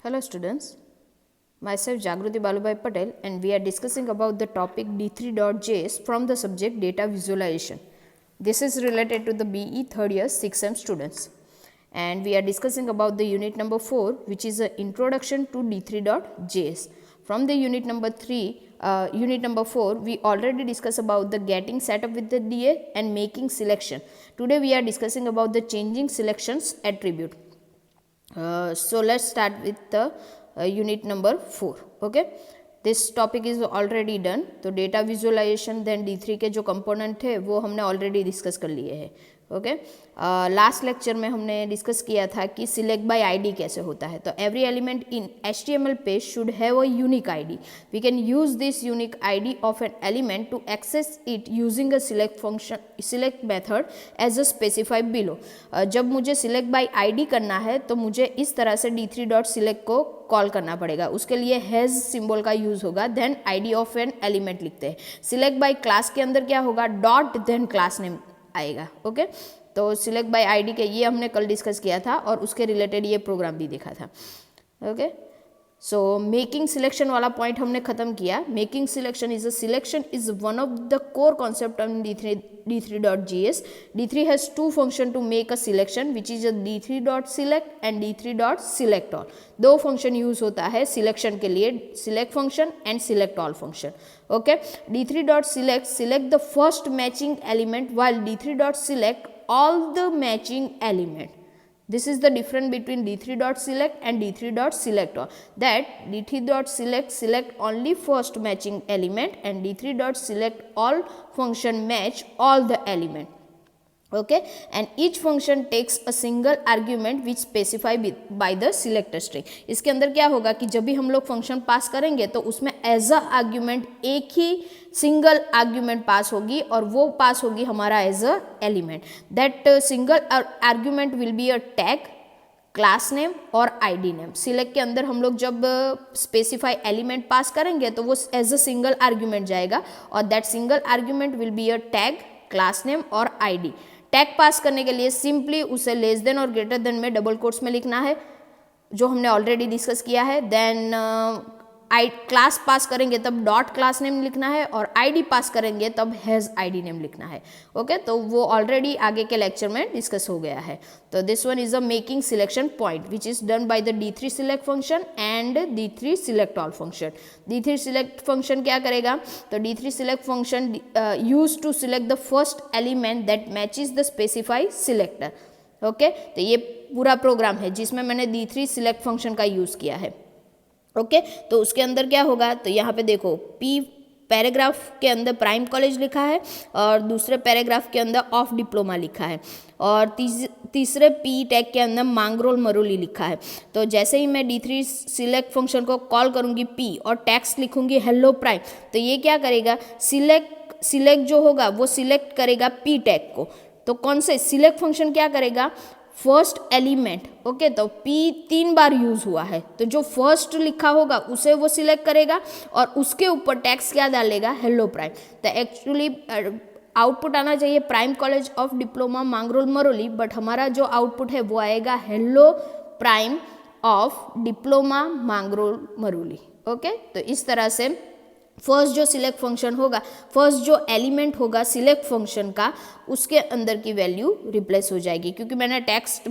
Hello students, myself Jagruti Balubhai Patel and we are discussing about the topic D3.js from the subject data visualization. This is related to the BE third year 6th sem students and we are discussing about the unit number 4 which is an introduction to D3.js. From the unit number 4 we already discussed about the getting set up with the DA and making selection. Today we are discussing about the changing selections attribute. So let's start with the unit number 4. Okay, this topic is already done. तो data visualisation then D3 के जो component थे वो हमने already discuss कर लिए हैं. Okay, last lecture में हमने डिस्कस किया था कि सिलेक्ट बाय आईडी कैसे होता है. तो every element in HTML page should have a unique ID. We can use this unique ID of an element to access it using a select function select method as a specified below. जब मुझे select by ID करना है तो मुझे इस तरह से d3.select को कॉल करना पड़ेगा. उसके लिए हैज सिंबल का यूज होगा. Then ID of an element लिखते हैं. सिलेक्ट बाय क्लास के अंदर क्या होगा, डॉट देन क्लास नेम आएगा. ओके, तो सिलेक्ट बाय आईडी के ये हमने कल डिस्कस किया था और उसके रिलेटेड ये प्रोग्राम भी देखा था. ओके, सो मेकिंग सिलेक्शन वाला पॉइंट हमने खत्म किया. Making selection is a selection is one of the core concept on D3.js. D3 has two function to make a selection which is a D3.select and D3.selectAll. दो function use होता है selection के लिए, select function and select all function. Okay, D3.select select the first matching element while D3.select all the matching element. This is the difference between D3.select and D3.selectAll. That D3.select select only first matching element and D3.selectAll function match all the element. Okay, and each function takes a single argument which specified by the selector string. इसके अंदर क्या होगा कि जब भी हम लोग function पास करेंगे तो उसमें एज अ आर्ग्यूमेंट एक ही सिंगल आर्ग्यूमेंट पास होगी और वो पास होगी हमारा as a element. That single argument will be a tag, class name और आईडी नेम. सिलेक्ट के अंदर हम लोग जब स्पेसिफाई एलिमेंट पास करेंगे तो वो एज अ सिंगल आर्ग्यूमेंट जाएगा और that single argument will be a tag, class name और आईडी. टैग पास करने के लिए सिंपली उसे लेस देन और ग्रेटर देन में डबल कोट्स में लिखना है जो हमने ऑलरेडी डिस्कस किया है. देन क्लास पास करेंगे तब डॉट क्लास नेम लिखना है और आईडी पास करेंगे तब हैज आईडी नेम लिखना है. ओके, तो वो ऑलरेडी आगे के लेक्चर में डिस्कस हो गया है. तो this one is a making selection point which is done by the D3 select function and D3 select all function. D3 select function क्या करेगा, तो D3 select function use to select the first element that matches the specify selector. Okay, तो ये पूरा programme है जिसमें मैंने D3 select function का यूज किया है. ओके, तो उसके अंदर क्या होगा, तो यहाँ पे देखो पी पैराग्राफ के अंदर प्राइम कॉलेज लिखा है और दूसरे पैराग्राफ के अंदर ऑफ डिप्लोमा लिखा है और तीसरे पी टैग के अंदर मांगरोल मरोली लिखा है. तो जैसे ही मैं D3 select फंक्शन को कॉल करूँगी पी और टेक्स्ट लिखूँगी हेलो प्राइम, तो ये क्या करेगा, सिलेक्ट जो होगा वो सिलेक्ट करेगा पी टैग को. तो कौन से सिलेक्ट फंक्शन क्या करेगा, फर्स्ट एलिमेंट. ओके, तो P 3 बार यूज हुआ है तो जो फर्स्ट लिखा होगा उसे वो सिलेक्ट करेगा और उसके ऊपर टेक्स्ट क्या डालेगा, हेलो प्राइम. तो एक्चुअली आउटपुट आना चाहिए prime college of diploma Mangrol Maroli, but हमारा जो आउटपुट है वो आएगा hello prime of diploma Mangrol Maroli. Okay, तो इस तरह से फर्स्ट जो सिलेक्ट फंक्शन होगा, फर्स्ट जो एलिमेंट होगा सिलेक्ट फंक्शन का, उसके अंदर की वैल्यू रिप्लेस हो जाएगी क्योंकि मैंने टेक्स्ट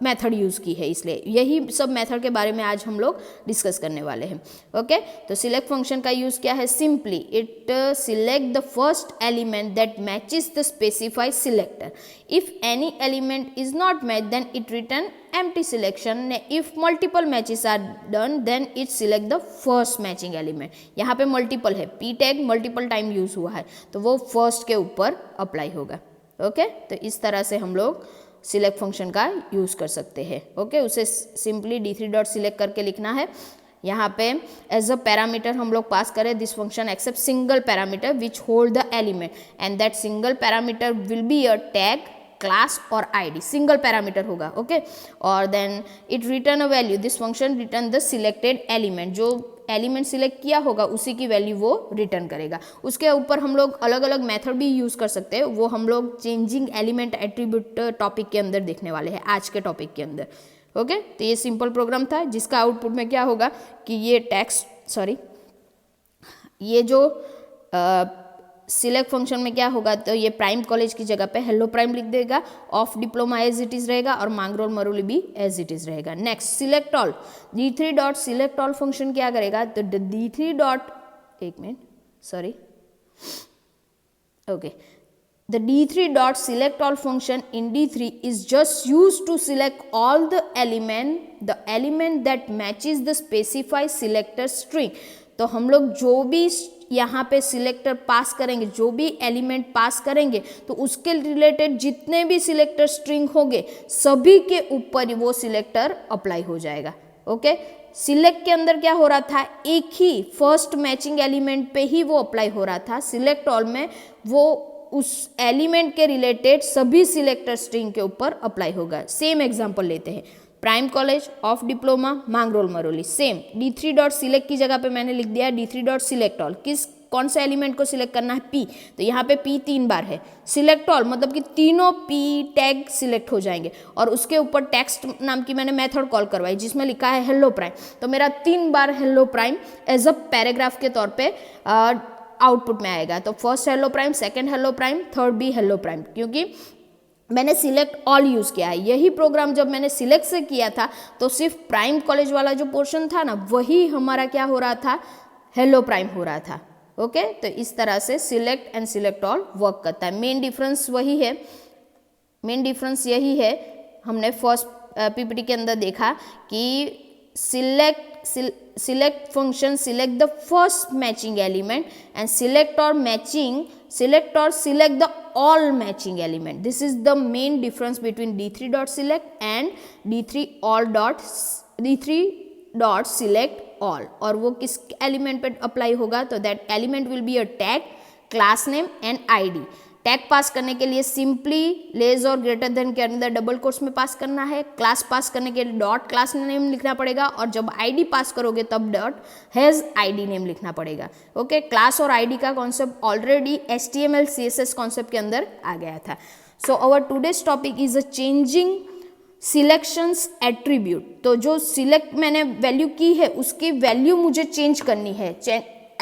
मेथड यूज़ की है, इसलिए यही सब मेथड के बारे में आज हम लोग डिस्कस करने वाले हैं. ओके, तो सिलेक्ट फंक्शन का यूज़ क्या है, simply it select the first element that matches the specified selector. If any element is not match then it return empty selection. if multiple matches are done then it select the first matching element. यहाँ पे multiple है, p tag multiple time use हुआ है तो वो first के ऊपर apply होगा. ओके, तो इस तरह से हम लोग सिलेक्ट फंक्शन का यूज कर सकते हैं. ओके, उसे सिंपली D3.select करके लिखना है. यहाँ पे एज अ पैरामीटर हम लोग पास करें this function except single parameter which hold the element and that single parameter will be a tag, class और आईडी. सिंगल पैरामीटर होगा. ओके, और then it return a value. This function return the selected element. जो element select किया होगा उसी की value वो return करेगा. उसके ऊपर हम लोग अलग अलग मेथड भी यूज़ कर सकते हैं, वो हम लोग चेंजिंग एलिमेंट एट्रीब्यूट टॉपिक के अंदर देखने वाले हैं आज के टॉपिक के अंदर. ओके, तो ये सिंपल प्रोग्राम था जिसका आउटपुट में क्या होगा कि ये ये जो सिलेक्ट फंक्शन में क्या होगा, तो ये प्राइम कॉलेज की जगह पे हेलो प्राइम लिख देगा, of diploma as it is रहेगा और मांगरोल मरोली भी एज इट इज रहेगा। Next select all, d3 dot select all function क्या करेगा, तो d3 dot the d3 dot select all function in d3 is just used to select all the element that matches the specified selector string। तो हम लोग जो भी यहाँ पे सिलेक्टर पास करेंगे, जो भी एलिमेंट पास करेंगे, तो उसके रिलेटेड जितने भी सिलेक्टर स्ट्रिंग होंगे सभी के ऊपर वो सिलेक्टर अप्लाई हो जाएगा। ओके, सिलेक्ट के अंदर क्या हो रहा था, एक ही फर्स्ट मैचिंग एलिमेंट पे ही वो अप्लाई हो रहा था। सिलेक्ट ऑल में वो उस एलिमेंट के रिलेटेड सभी सिलेक्टर स्ट्रिंग के ऊपर अप्लाई होगा। सेम एग्जांपल लेते हैं, prime college, of diploma, Mangrol Maroli, same d3 dot select की जगह पे मैंने लिख दिया d3 डॉट सिलेक्ट ऑल। कौन सा एलिमेंट को सिलेक्ट करना है, p, तो यहाँ पे p 3 बार है। सिलेक्ट ऑल मतलब कि तीनों p टैग सिलेक्ट हो जाएंगे और उसके ऊपर टेक्स्ट नाम की मैंने मेथड कॉल करवाई जिसमें लिखा है हेलो प्राइम, तो मेरा 3 बार hello prime as a paragraph के तौर पे आउटपुट में आएगा। तो first hello prime, second hello prime, third भी हेलो प्राइम, क्योंकि मैंने सिलेक्ट ऑल यूज़ किया है। यही प्रोग्राम जब मैंने सिलेक्ट से किया था तो सिर्फ प्राइम कॉलेज वाला जो पोर्शन था ना, वही हमारा क्या हो रहा था, हेलो प्राइम हो रहा था। ओके, तो इस तरह से select and select all work करता है। मेन डिफरेंस वही है, मेन डिफरेंस यही है, हमने फर्स्ट पीपीटी के अंदर देखा कि select function select the first matching element and select or select the all matching element. This is the main difference between d3 dot select and d3 dot select all। और वो किस element पे apply होगा, तो that element will be a tag, class name and ID. Tag pass करने के लिए simply less और ग्रेटर देन के अंदर डबल कोट्स में पास करना है। क्लास पास करने के लिए डॉट क्लास नेम लिखना पड़ेगा और जब आईडी पास करोगे तब डॉट हैज आईडी नेम लिखना पड़ेगा। ओके, क्लास और आईडी का concept already HTML CSS concept के अंदर आ गया था। So our today's topic is a changing selections attribute. तो जो सिलेक्ट मैंने वैल्यू की है उसकी वैल्यू मुझे चेंज करनी है,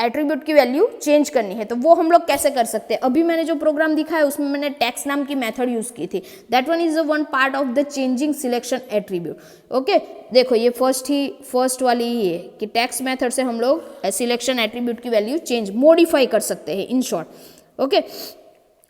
एट्रीब्यूट की वैल्यू चेंज करनी है, तो वो हम लोग कैसे कर सकते हैं। अभी मैंने जो प्रोग्राम दिखा है उसमें मैंने टेक्स्ट नाम की मेथड यूज की थी। That one is one part of the changing selection attribute. Okay, देखो ये फर्स्ट वाली ही है कि टेक्स्ट मेथड से हम लोग सिलेक्शन एट्रीब्यूट की वैल्यू चेंज मॉडिफाई कर सकते हैं इन शॉर्ट। ओके,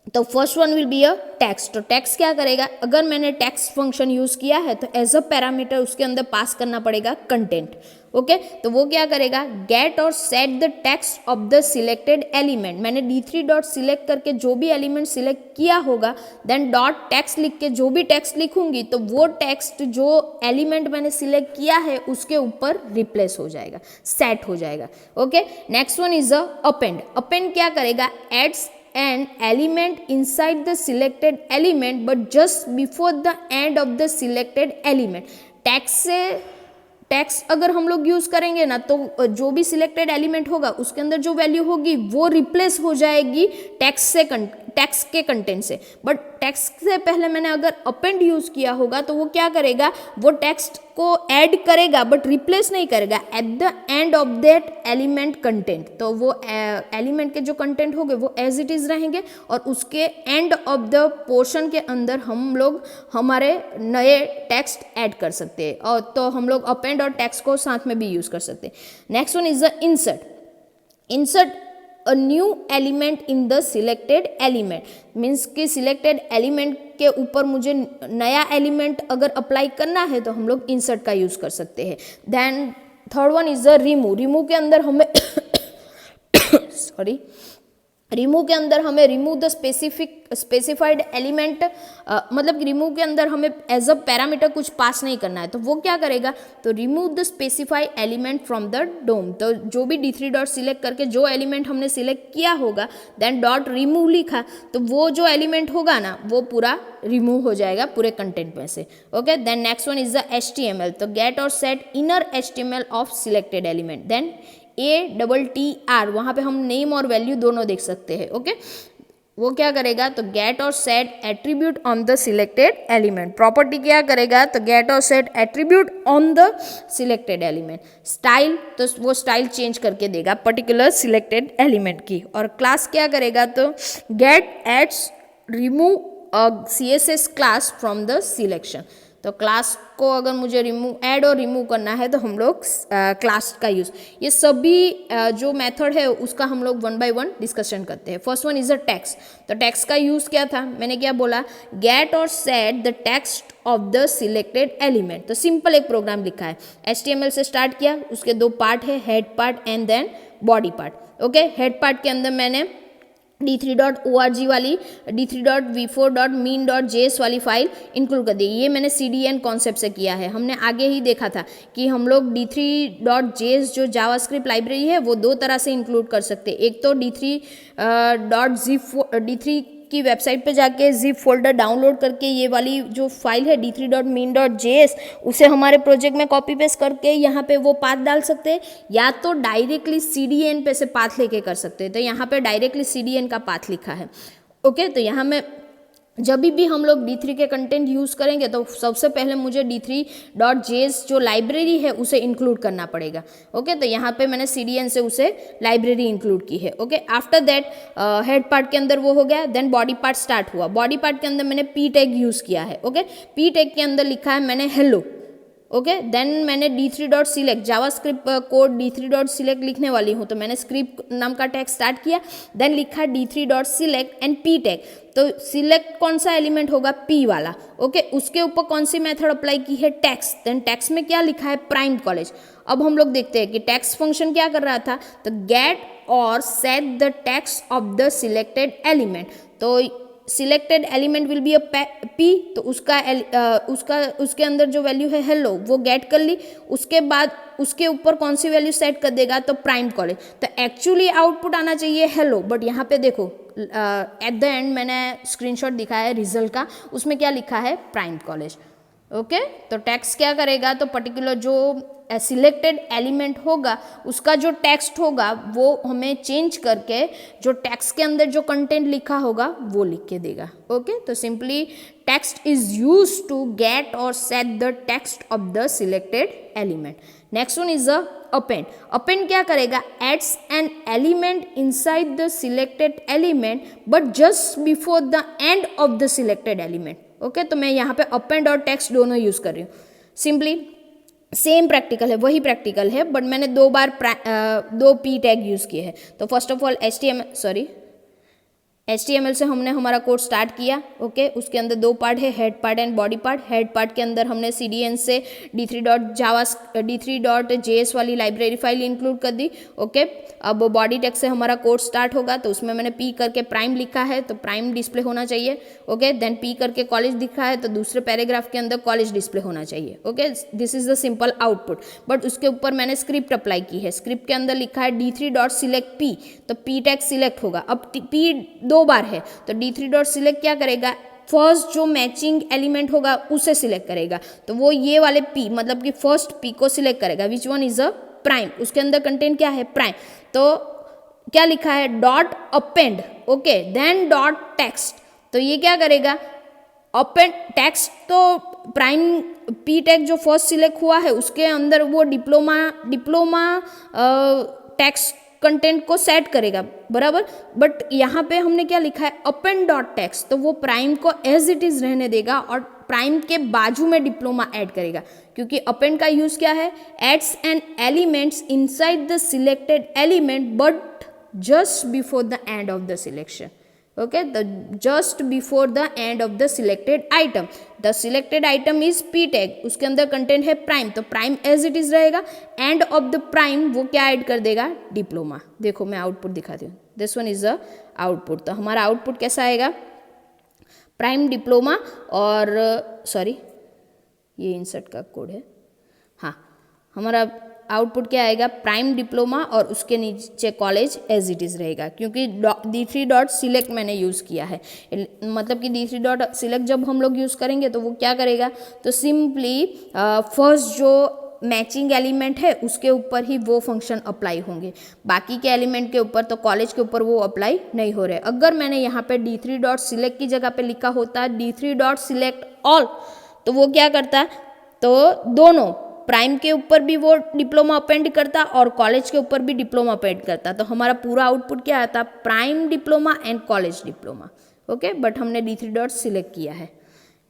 तो first one will be a text. तो टेक्स्ट क्या करेगा, अगर मैंने टेक्स्ट फंक्शन यूज किया है तो एज अ पैरामीटर उसके अंदर पास करना पड़ेगा कंटेंट। ओके, तो वो क्या करेगा, गेट और set the text of the selected element. मैंने d3 डॉट सिलेक्ट करके जो भी एलिमेंट सिलेक्ट किया होगा, देन डॉट टेक्स्ट लिख के जो भी टेक्स्ट लिखूंगी तो वो टेक्स्ट जो एलिमेंट मैंने सिलेक्ट किया है उसके ऊपर रिप्लेस हो जाएगा, सेट हो जाएगा। Okay, next one is a append. Append क्या करेगा, ads an element inside the selected element but just before the end of the selected element। Text अगर हम लोग यूज करेंगे ना तो जो भी सिलेक्टेड एलिमेंट होगा उसके अंदर जो वैल्यू होगी वो रिप्लेस हो जाएगी टेक्स्ट के कंटेंट से। बट टेक्स्ट से पहले मैंने अगर अपेंड यूज किया होगा तो वो क्या करेगा, वो टेक्स्ट को ऐड करेगा बट रिप्लेस नहीं करेगा at the end of that element content. तो वो एलिमेंट के जो कंटेंट होंगे वो एज इट इज रहेंगे और उसके एंड ऑफ द पोर्शन के अंदर हम लोग हमारे नए टेक्स्ट ऐड कर सकते हैं, और तो हम लोग अपेंड और टेक्स्ट को साथ में भी यूज कर सकते हैं। Next one is the insert a new element in the selected element। Means कि सिलेक्टेड एलिमेंट के ऊपर मुझे नया एलिमेंट अगर अप्लाई करना है तो हम लोग इंसर्ट का यूज कर सकते हैं। Then third one is the remove के अंदर हमें रिमूव के अंदर हमें रिमूव द स्पेसिफाइड एलिमेंट, मतलब कि रिमूव के अंदर हमें एज अ पैरामीटर कुछ पास नहीं करना है, तो वो क्या करेगा, तो remove the specified element from the DOM. तो जो भी d3 डॉट सिलेक्ट करके जो एलिमेंट हमने सिलेक्ट किया होगा देन डॉट रिमूव लिखा तो वो जो एलिमेंट होगा ना वो पूरा रिमूव हो जाएगा पूरे कंटेंट में से। Okay, then next one is the HTML। तो गेट और set inner HTML of selected element. Then ATTR, वहाँ पे हम नेम और वैल्यू दोनों देख सकते हैं। ओके, वो क्या करेगा, तो गेट और set attribute on the selected element. Property क्या करेगा, तो गेट और set attribute on the selected element. Style, तो वो स्टाइल चेंज करके देगा पर्टिकुलर सिलेक्टेड एलिमेंट की। और क्लास क्या करेगा, तो gate ads remove a CSS class from the selection. तो क्लास को अगर मुझे ऐड और रिमूव करना है तो हम लोग क्लास का यूज़, ये सभी जो मेथड है उसका हम लोग 1 by 1 डिस्कशन करते हैं। First one is a text. तो टेक्स्ट का यूज़ क्या था, मैंने क्या बोला, गेट और set the text of the selected element. तो सिंपल एक प्रोग्राम लिखा है, HTML से स्टार्ट किया, उसके 2 पार्ट है, head part and then body part. Okay, head part के अंदर मैंने d3.org वाली d3.v4.mean.js वाली फाइल इंक्लूड कर दी। ये मैंने CDN कॉन्सेप्ट से किया है। हमने आगे ही देखा था कि हम लोग d3.js जो जावास्क्रिप्ट लाइब्रेरी है वो 2 तरह से इंक्लूड कर सकते हैं। एक तो d3 की वेबसाइट पे जाके zip फोल्डर डाउनलोड करके ये वाली जो फाइल है d3.mean.js उसे हमारे प्रोजेक्ट में कॉपी पेस्ट करके यहाँ पे वो पाथ डाल सकते हैं, या तो डायरेक्टली CDN पे से पाथ लेके कर सकते हैं। तो यहाँ पे डायरेक्टली CDN का पाथ लिखा है। ओके, तो यहाँ में जब भी हम लोग d3 के कंटेंट यूज़ करेंगे तो सबसे पहले मुझे d3.js जो लाइब्रेरी है उसे इंक्लूड करना पड़ेगा। ओके, तो यहाँ पे मैंने CDN से उसे लाइब्रेरी इंक्लूड की है। Okay, after that head part के अंदर वो हो गया, देन बॉडी पार्ट स्टार्ट हुआ। बॉडी पार्ट के अंदर मैंने p टैग यूज़ किया है। ओके, p टैग के अंदर लिखा है मैंने हेलो। ओके, देन मैंने d3.select जावास्क्रिप्ट कोड d3.select लिखने वाली हूँ, तो मैंने स्क्रिप्ट नाम का टैग स्टार्ट किया, देन लिखा d3.select एंड p टैग। तो सिलेक्ट कौन सा एलिमेंट होगा, p वाला। ओके, उसके ऊपर कौन सी मेथड अप्लाई की है, टेक्स्ट। देन टेक्स्ट में क्या लिखा है, प्राइम कॉलेज। अब हम लोग देखते हैं कि टेक्स्ट फंक्शन क्या कर रहा था, तो गेट और set the text of the selected element. तो selected element will be a p, तो उसके अंदर जो वैल्यू है हेलो वो गेट कर ली, उसके बाद उसके ऊपर कौन सी वैल्यू सेट कर देगा, तो प्राइम कॉलेज। तो एक्चुअली आउटपुट आना चाहिए हेलो, बट यहाँ पे देखो एट द एंड मैंने स्क्रीनशॉट दिखाया है रिजल्ट का, उसमें क्या लिखा है, प्राइम कॉलेज। ओके, तो टेक्स्ट क्या करेगा, तो पर्टिकुलर जो सिलेक्टेड एलिमेंट होगा उसका जो टेक्स्ट होगा वो हमें चेंज करके जो टेक्स्ट के अंदर जो कंटेंट लिखा होगा वो लिख के देगा। ओके, तो simply text is use to get और set the text of the selected element. Next one is append. Append क्या करेगा, adds an element inside the selected element but just before the end of the selected element. Okay, तो मैं यहाँ पे append और text दोनों use कर रही हूँ। सिंपली सेम प्रैक्टिकल है, वही प्रैक्टिकल है, बट मैंने 2 बार 2 p टैग यूज़ किए हैं। तो फर्स्ट ऑफ ऑल HTML से हमने हमारा कोड स्टार्ट किया। ओके, उसके अंदर 2 पार्ट है, head part and body part. Head part के अंदर हमने CDN से d3.js वाली लाइब्रेरी फाइल इंक्लूड कर दी। ओके, अब बॉडी टैग से हमारा कोड स्टार्ट होगा, तो उसमें मैंने p करके प्राइम लिखा है, तो प्राइम डिस्प्ले होना चाहिए। ओके, देन p करके कॉलेज लिखा है, तो दूसरे पैराग्राफ के अंदर कॉलेज डिस्प्ले होना चाहिए। Okay, this is the simple output, but उसके ऊपर मैंने स्क्रिप्ट अप्लाई की है। स्क्रिप्ट के अंदर लिखा है d3.select p, तो p टैग सिलेक्ट होगा। अब p 2 बार है, तो d3.select क्या करेगा, फर्स्ट जो मैचिंग एलिमेंट होगा उसे सिलेक्ट करेगा। तो वो ये वाले p मतलब कि फर्स्ट p को सिलेक्ट करेगा, which one is a prime. उसके अंदर कंटेंट क्या है, प्राइम। तो क्या लिखा है, dot append. Okay, then dot text. तो ये क्या करेगा, अपेंड टेक्स्ट, तो प्राइम p टैग जो फर्स्ट सिलेक्ट हुआ है उसके अंदर वो डिप्लोमा टेक्स्ट कंटेंट को सेट करेगा, बराबर। बट यहाँ पे हमने क्या लिखा है, अपेंड डॉट टेक्स्ट, तो वो प्राइम को एज इट इज रहने देगा और प्राइम के बाजू में डिप्लोमा ऐड करेगा, क्योंकि अपेंड का यूज क्या है, adds and elements inside the selected element but just before the end of the selection. Okay, the just before the end of the selected item. The selected item is p tag, उसके अंदर content है prime, तो prime as it is रहेगा। End of the prime वो क्या add कर देगा, diploma. देखो मैं आउटपुट दिखाती हूँ, this one is the output. तो हमारा आउटपुट कैसा आएगा, प्राइम डिप्लोमा और सॉरी ये इंसर्ट का कोड है, हाँ, हमारा आउटपुट क्या आएगा, प्राइम डिप्लोमा और उसके नीचे कॉलेज एज इट इज़ रहेगा, क्योंकि d3.select मैंने यूज़ किया है। मतलब कि d3.select जब हम लोग यूज़ करेंगे तो वो क्या करेगा, तो सिंपली फर्स्ट जो मैचिंग एलिमेंट है उसके ऊपर ही वो फंक्शन अप्लाई होंगे, बाकी के एलिमेंट के ऊपर तो कॉलेज के ऊपर वो अप्लाई नहीं हो रहे। अगर मैंने यहाँ पे d3 डॉट सिलेक्ट की जगह पे लिखा होता d3 डॉट सिलेक्ट ऑल, तो वो क्या करता, तो दोनों प्राइम के ऊपर भी वो डिप्लोमा अपेंड करता और कॉलेज के ऊपर भी डिप्लोमा अपेंड करता, तो हमारा पूरा आउटपुट क्या आता, prime diploma and college diploma. Okay, but हमने d3 डॉट सिलेक्ट किया है।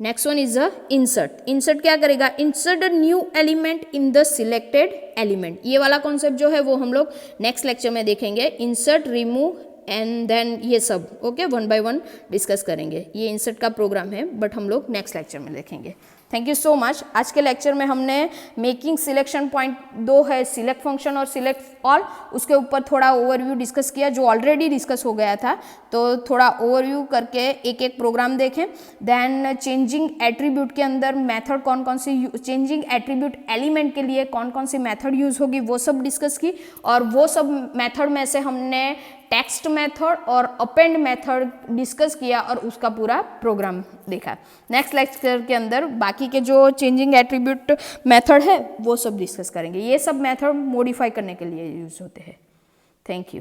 Next one is a insert. Insert क्या करेगा, insert a new element in the selected element. ये वाला कॉन्सेप्ट जो है वो हम लोग नेक्स्ट लेक्चर में देखेंगे। इंसर्ट, रिमूव एंड देन ये सब ओके 1 by 1 डिस्कस करेंगे। ये इंसर्ट का प्रोग्राम है बट हम लोग नेक्स्ट लेक्चर में देखेंगे। Thank you so much. आज के लेक्चर में हमने मेकिंग सिलेक्शन पॉइंट 2 है सिलेक्ट फंक्शन और सिलेक्ट ऑल, उसके ऊपर थोड़ा ओवरव्यू डिस्कस किया जो ऑलरेडी डिस्कस हो गया था, तो थोड़ा ओवरव्यू करके एक एक प्रोग्राम देखें। देन चेंजिंग एट्रीब्यूट के अंदर मेथड कौन कौन सी, चेंजिंग एट्रीब्यूट एलिमेंट के लिए कौन कौन सी मेथड यूज होगी वो सब डिस्कस की, और वो सब मेथड में से हमने टेक्स्ट मेथड और अपेंड मेथड डिस्कस किया और उसका पूरा प्रोग्राम देखा। नेक्स्ट लेक्चर के अंदर बाकी के जो चेंजिंग एट्रीब्यूट मेथड है वो सब डिस्कस करेंगे। ये सब मेथड मॉडिफाई करने के लिए यूज होते हैं। Thank you.